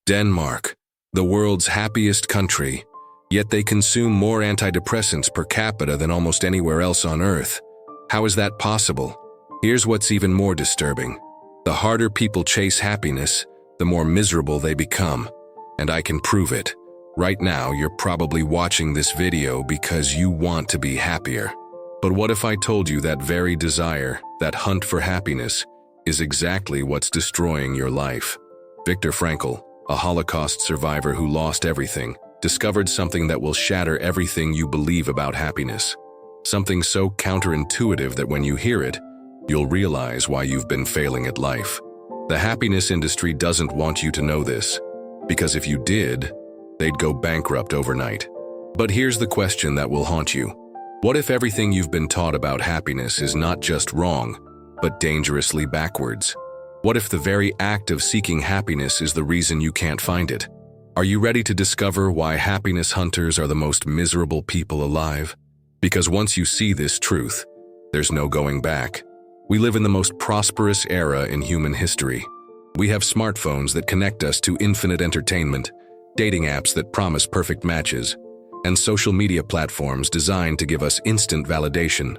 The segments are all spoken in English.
Denmark, the world's happiest country, yet they consume more antidepressants per capita than almost anywhere else on Earth. How is that possible? Here's what's even more disturbing. The harder people chase happiness, the more miserable they become. And I can prove it. Right now, you're probably watching this video because you want to be happier. But what if I told you that very desire, that hunt for happiness, is exactly what's destroying your life? Viktor Frankl, a Holocaust survivor who lost everything, discovered something that will shatter everything you believe about happiness. Something so counterintuitive that when you hear it, you'll realize why you've been failing at life. The happiness industry doesn't want you to know this, because if you did, they'd go bankrupt overnight. But here's the question that will haunt you. What if everything you've been taught about happiness is not just wrong, but dangerously backwards? What if the very act of seeking happiness is the reason you can't find it? Are you ready to discover why happiness hunters are the most miserable people alive? Because once you see this truth, there's no going back. We live in the most prosperous era in human history. We have smartphones that connect us to infinite entertainment, dating apps that promise perfect matches, and social media platforms designed to give us instant validation.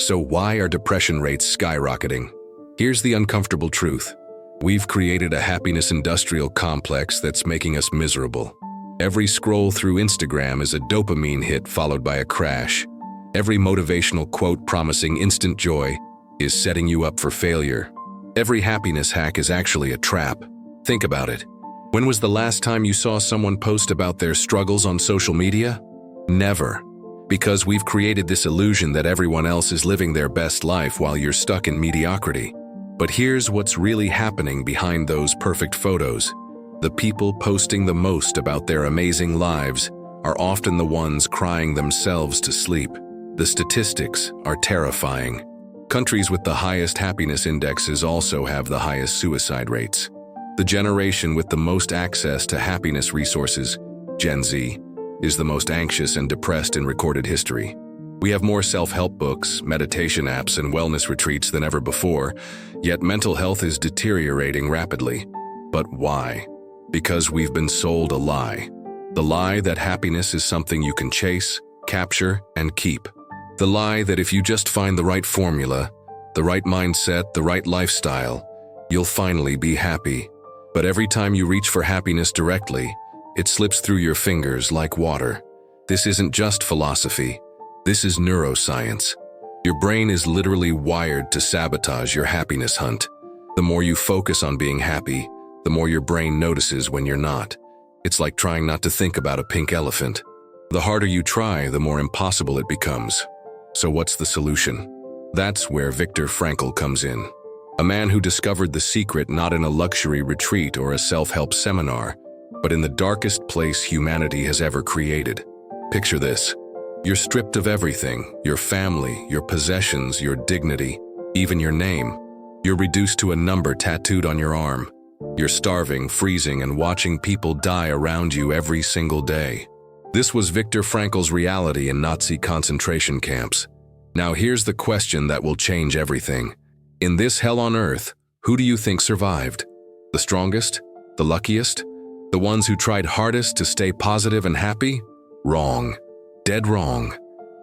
So why are depression rates skyrocketing? Here's the uncomfortable truth. We've created a happiness industrial complex that's making us miserable. Every scroll through Instagram is a dopamine hit followed by a crash. Every motivational quote promising instant joy is setting you up for failure. Every happiness hack is actually a trap. Think about it. When was the last time you saw someone post about their struggles on social media? Never. Because we've created this illusion that everyone else is living their best life while you're stuck in mediocrity. But here's what's really happening behind those perfect photos. The people posting the most about their amazing lives are often the ones crying themselves to sleep. The statistics are terrifying. Countries with the highest happiness indexes also have the highest suicide rates. The generation with the most access to happiness resources, Gen Z, is the most anxious and depressed in recorded history. We have more self-help books, meditation apps, and wellness retreats than ever before, yet mental health is deteriorating rapidly. But why? Because we've been sold a lie. The lie that happiness is something you can chase, capture, and keep. The lie that if you just find the right formula, the right mindset, the right lifestyle, you'll finally be happy. But every time you reach for happiness directly, it slips through your fingers like water. This isn't just philosophy. This is neuroscience. Your brain is literally wired to sabotage your happiness hunt. The more you focus on being happy, the more your brain notices when you're not. It's like trying not to think about a pink elephant. The harder you try, the more impossible it becomes. So what's the solution? That's where Viktor Frankl comes in. A man who discovered the secret not in a luxury retreat or a self-help seminar, but in the darkest place humanity has ever created. Picture this. You're stripped of everything, your family, your possessions, your dignity, even your name. You're reduced to a number tattooed on your arm. You're starving, freezing, and watching people die around you every single day. This was Viktor Frankl's reality in Nazi concentration camps. Now here's the question that will change everything. In this hell on earth, who do you think survived? The strongest? The luckiest? The ones who tried hardest to stay positive and happy? Wrong. Dead wrong.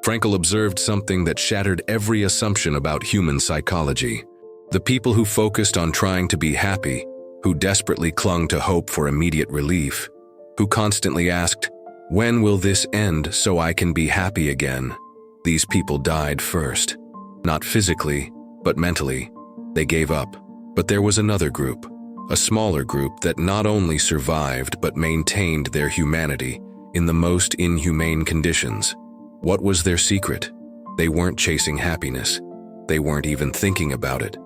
Frankl observed something that shattered every assumption about human psychology. The people who focused on trying to be happy, who desperately clung to hope for immediate relief, who constantly asked, "When will this end so I can be happy again?" These people died first. Not physically, but mentally. They gave up. But there was another group, a smaller group that not only survived but maintained their humanity in the most inhumane conditions. What was their secret? They weren't chasing happiness. They weren't even thinking about it.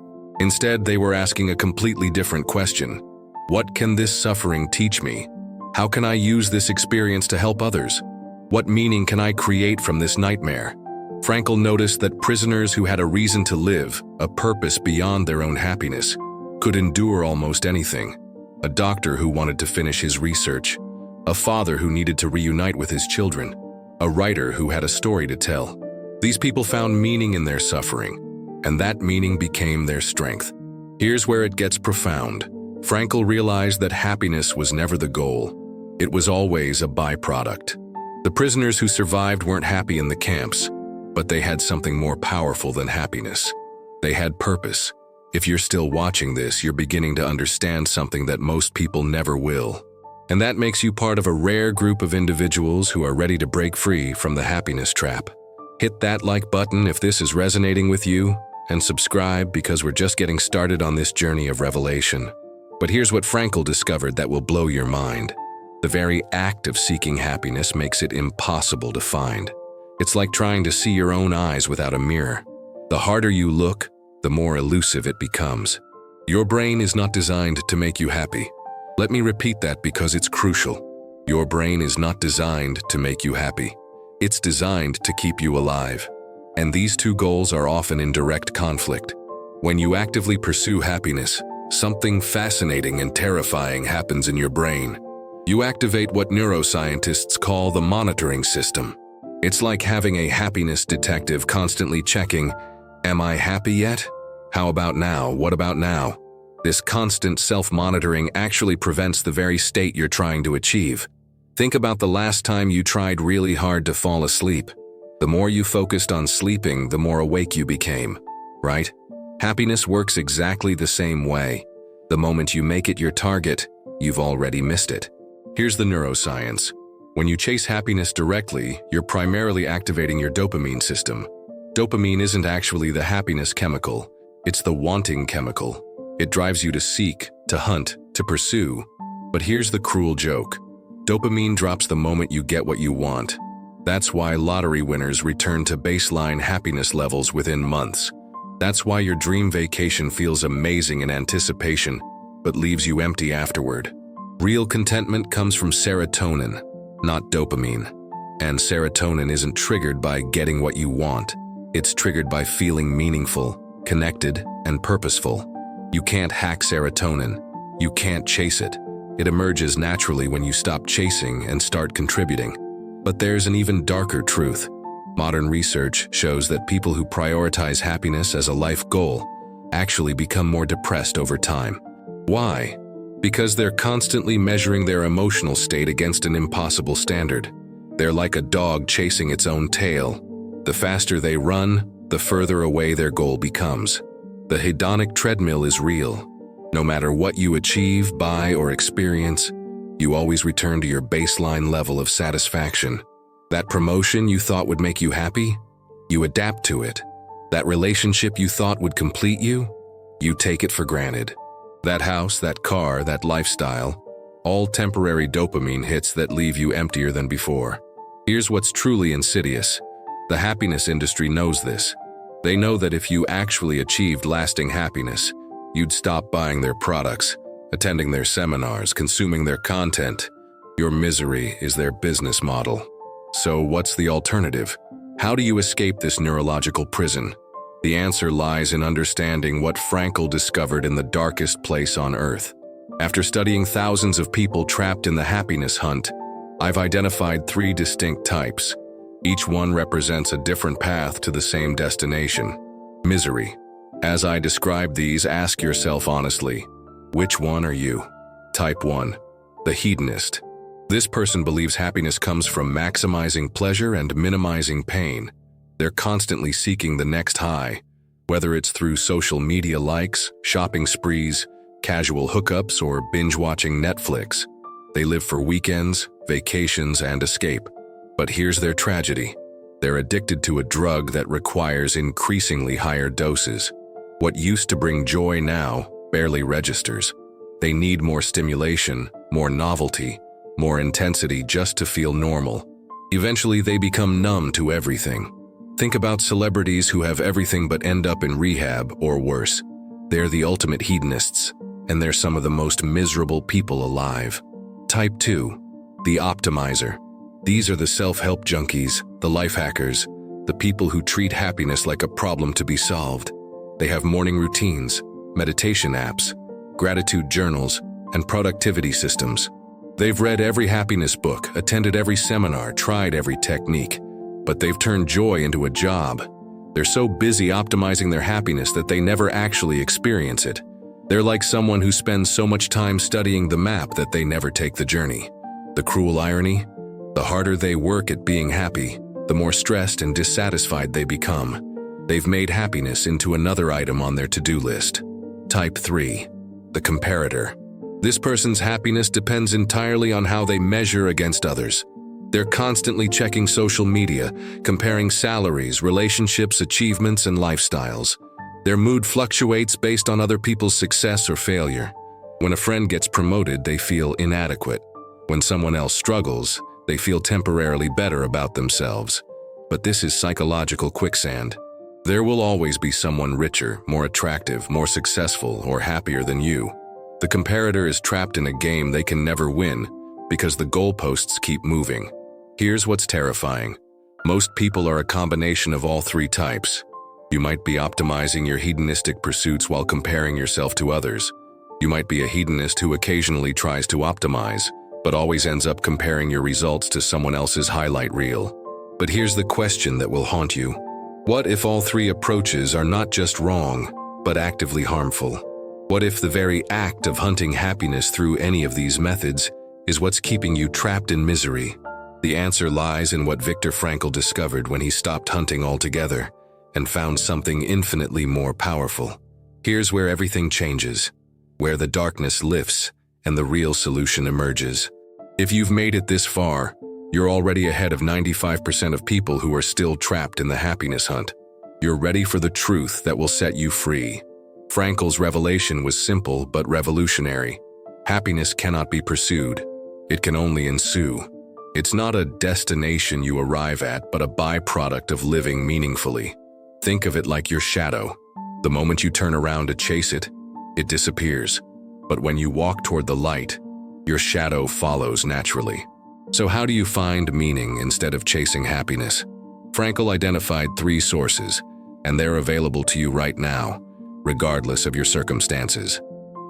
Instead, they were asking a completely different question. What can this suffering teach me? How can I use this experience to help others? What meaning can I create from this nightmare? Frankl noticed that prisoners who had a reason to live, a purpose beyond their own happiness, could endure almost anything. A doctor who wanted to finish his research, a father who needed to reunite with his children, a writer who had a story to tell. These people found meaning in their suffering, and that meaning became their strength. Here's where it gets profound. Frankl realized that happiness was never the goal. It was always a byproduct. The prisoners who survived weren't happy in the camps, but they had something more powerful than happiness. They had purpose. If you're still watching this, you're beginning to understand something that most people never will. And that makes you part of a rare group of individuals who are ready to break free from the happiness trap. Hit that like button if this is resonating with you, and subscribe because we're just getting started on this journey of revelation. But here's what Frankl discovered that will blow your mind. The very act of seeking happiness makes it impossible to find. It's like trying to see your own eyes without a mirror. The harder you look, the more elusive it becomes. Your brain is not designed to make you happy. Let me repeat that because it's crucial. Your brain is not designed to make you happy. It's designed to keep you alive. And these two goals are often in direct conflict. When you actively pursue happiness, something fascinating and terrifying happens in your brain. You activate what neuroscientists call the monitoring system. It's like having a happiness detective constantly checking, am I happy yet? How about now? What about now? This constant self-monitoring actually prevents the very state you're trying to achieve. Think about the last time you tried really hard to fall asleep. The more you focused on sleeping, the more awake you became, right? Happiness works exactly the same way. The moment you make it your target, you've already missed it. Here's the neuroscience. When you chase happiness directly, you're primarily activating your dopamine system. Dopamine isn't actually the happiness chemical. It's the wanting chemical. It drives you to seek, to hunt, to pursue. But here's the cruel joke. Dopamine drops the moment you get what you want. That's why lottery winners return to baseline happiness levels within months. That's why your dream vacation feels amazing in anticipation, but leaves you empty afterward. Real contentment comes from serotonin, not dopamine. And serotonin isn't triggered by getting what you want. It's triggered by feeling meaningful, connected, and purposeful. You can't hack serotonin. You can't chase it. It emerges naturally when you stop chasing and start contributing. But there's an even darker truth. Modern research shows that people who prioritize happiness as a life goal actually become more depressed over time. Why? Because they're constantly measuring their emotional state against an impossible standard. They're like a dog chasing its own tail. The faster they run, the further away their goal becomes. The hedonic treadmill is real. No matter what you achieve, buy, or experience, you always return to your baseline level of satisfaction. That promotion you thought would make you happy, you adapt to it. That relationship you thought would complete you, you take it for granted. That house, that car, that lifestyle, all temporary dopamine hits that leave you emptier than before. Here's what's truly insidious. The happiness industry knows this. They know that if you actually achieved lasting happiness, you'd stop buying their products, attending their seminars, consuming their content. Your misery is their business model. So what's the alternative? How do you escape this neurological prison? The answer lies in understanding what Frankl discovered in the darkest place on Earth. After studying thousands of people trapped in the happiness hunt, I've identified 3 distinct types. Each one represents a different path to the same destination. Misery. As I describe these, ask yourself honestly, which one are you? Type 1. The hedonist. This person believes happiness comes from maximizing pleasure and minimizing pain. They're constantly seeking the next high, whether it's through social media likes, shopping sprees, casual hookups, or binge-watching Netflix. They live for weekends, vacations, and escape. But here's their tragedy. They're addicted to a drug that requires increasingly higher doses. What used to bring joy now barely registers. They need more stimulation, more novelty, more intensity just to feel normal. Eventually, they become numb to everything. Think about celebrities who have everything but end up in rehab or worse. They're the ultimate hedonists, and they're some of the most miserable people alive. Type 2. The optimizer. These are the self-help junkies, the life hackers, the people who treat happiness like a problem to be solved. They have morning routines, meditation apps, gratitude journals, and productivity systems. They've read every happiness book, attended every seminar, tried every technique, but they've turned joy into a job. They're so busy optimizing their happiness that they never actually experience it. They're like someone who spends so much time studying the map that they never take the journey. The cruel irony? The harder they work at being happy, the more stressed and dissatisfied they become. They've made happiness into another item on their to-do list. Type 3. The comparator. This person's happiness depends entirely on how they measure against others. They're constantly checking social media, comparing salaries, relationships, achievements, and lifestyles. Their mood fluctuates based on other people's success or failure. When a friend gets promoted, they feel inadequate. When someone else struggles, they feel temporarily better about themselves. But this is psychological quicksand. There will always be someone richer, more attractive, more successful, or happier than you. The comparator is trapped in a game they can never win because the goalposts keep moving. Here's what's terrifying. Most people are a combination of all three types. You might be optimizing your hedonistic pursuits while comparing yourself to others. You might be a hedonist who occasionally tries to optimize, but always ends up comparing your results to someone else's highlight reel. But here's the question that will haunt you. What if all three approaches are not just wrong, but actively harmful? What if the very act of hunting happiness through any of these methods is what's keeping you trapped in misery? The answer lies in what Viktor Frankl discovered when he stopped hunting altogether and found something infinitely more powerful. Here's where everything changes, where the darkness lifts and the real solution emerges. If you've made it this far, you're already ahead of 95% of people who are still trapped in the happiness hunt. You're ready for the truth that will set you free. Frankl's revelation was simple but revolutionary. Happiness cannot be pursued. It can only ensue. It's not a destination you arrive at, but a byproduct of living meaningfully. Think of it like your shadow. The moment you turn around to chase it, it disappears. But when you walk toward the light, your shadow follows naturally. So how do you find meaning instead of chasing happiness? Frankl identified 3 sources, and they're available to you right now, regardless of your circumstances.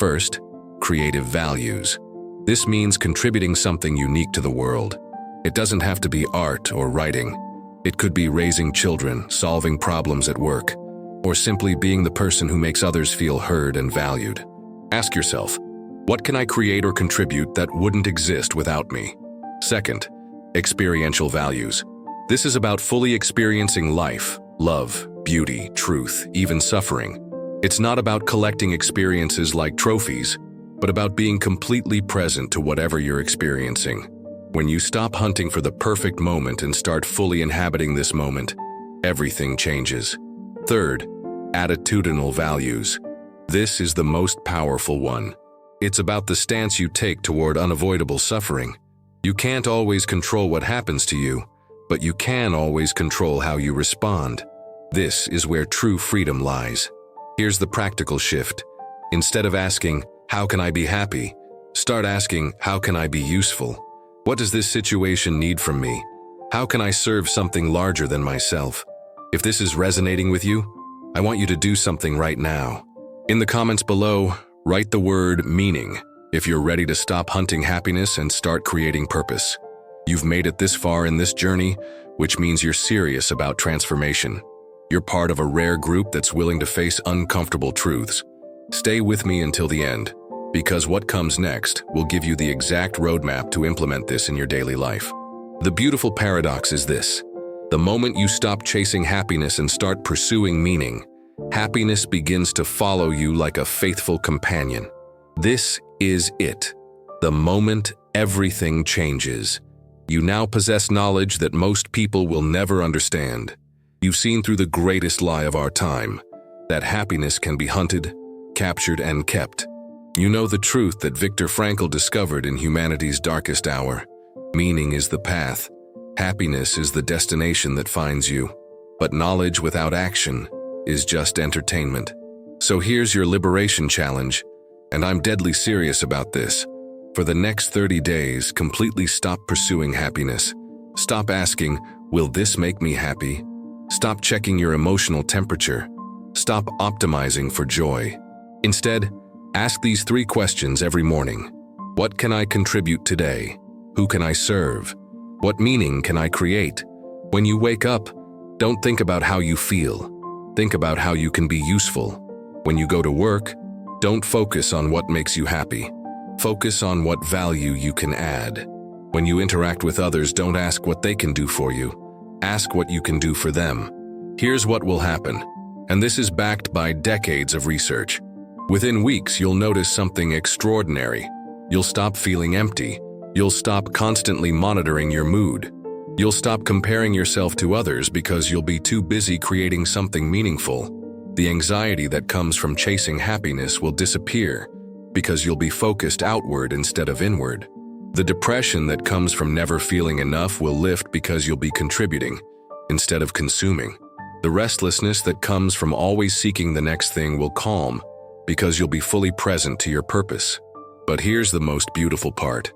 First, creative values. This means contributing something unique to the world. It doesn't have to be art or writing. It could be raising children, solving problems at work, or simply being the person who makes others feel heard and valued. Ask yourself, what can I create or contribute that wouldn't exist without me? Second, experiential values. This is about fully experiencing life, love, beauty, truth, even suffering. It's not about collecting experiences like trophies, but about being completely present to whatever you're experiencing. When you stop hunting for the perfect moment and start fully inhabiting this moment, everything changes. Third, attitudinal values. This is the most powerful one. It's about the stance you take toward unavoidable suffering. You can't always control what happens to you, but you can always control how you respond. This is where true freedom lies. Here's the practical shift. Instead of asking, how can I be happy? Start asking, how can I be useful? What does this situation need from me? How can I serve something larger than myself? If this is resonating with you, I want you to do something right now. In the comments below, write the word meaning if you're ready to stop hunting happiness and start creating purpose. You've made it this far in this journey, which means you're serious about transformation. You're part of a rare group that's willing to face uncomfortable truths. Stay with me until the end, because what comes next will give you the exact roadmap to implement this in your daily life. The beautiful paradox is this. The moment you stop chasing happiness and start pursuing meaning, happiness begins to follow you like a faithful companion. This is it. The moment everything changes. You now possess knowledge that most people will never understand. You've seen through the greatest lie of our time, that happiness can be hunted, captured, and kept. You know the truth that Viktor Frankl discovered in humanity's darkest hour. Meaning is the path. Happiness is the destination that finds you. But knowledge without action is just entertainment. So here's your liberation challenge, and I'm deadly serious about this. For the next 30 days, completely stop pursuing happiness. Stop asking, will this make me happy? Stop checking your emotional temperature. Stop optimizing for joy. Instead, ask these 3 questions every morning. What can I contribute today? Who can I serve? What meaning can I create? When you wake up, don't think about how you feel. Think about how you can be useful. When you go to work, Don't focus on what makes you happy. Focus on what value you can add. When you interact with others, don't ask what they can do for you. Ask what you can do for them. Here's what will happen, and this is backed by decades of research. Within weeks, you'll notice something extraordinary. You'll stop feeling empty. You'll stop constantly monitoring your mood. You'll stop comparing yourself to others because you'll be too busy creating something meaningful. The anxiety that comes from chasing happiness will disappear because you'll be focused outward instead of inward. The depression that comes from never feeling enough will lift because you'll be contributing instead of consuming. The restlessness that comes from always seeking the next thing will calm because you'll be fully present to your purpose. But here's the most beautiful part.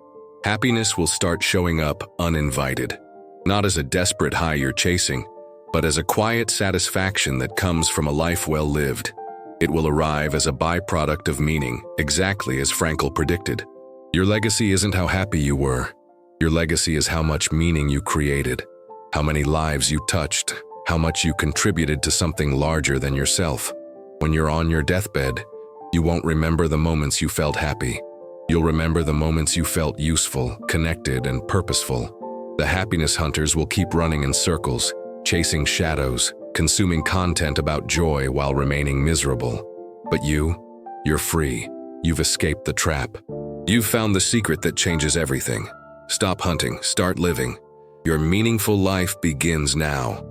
Happiness will start showing up uninvited, not as a desperate high you're chasing, but as a quiet satisfaction that comes from a life well lived. It will arrive as a byproduct of meaning, exactly as Frankl predicted. Your legacy isn't how happy you were. Your legacy is how much meaning you created, how many lives you touched, how much you contributed to something larger than yourself. When you're on your deathbed, you won't remember the moments you felt happy. You'll remember the moments you felt useful, connected, and purposeful. The happiness hunters will keep running in circles, chasing shadows, consuming content about joy while remaining miserable. But you're free. You've escaped the trap. You've found the secret that changes everything. Stop hunting, start living. Your meaningful life begins now.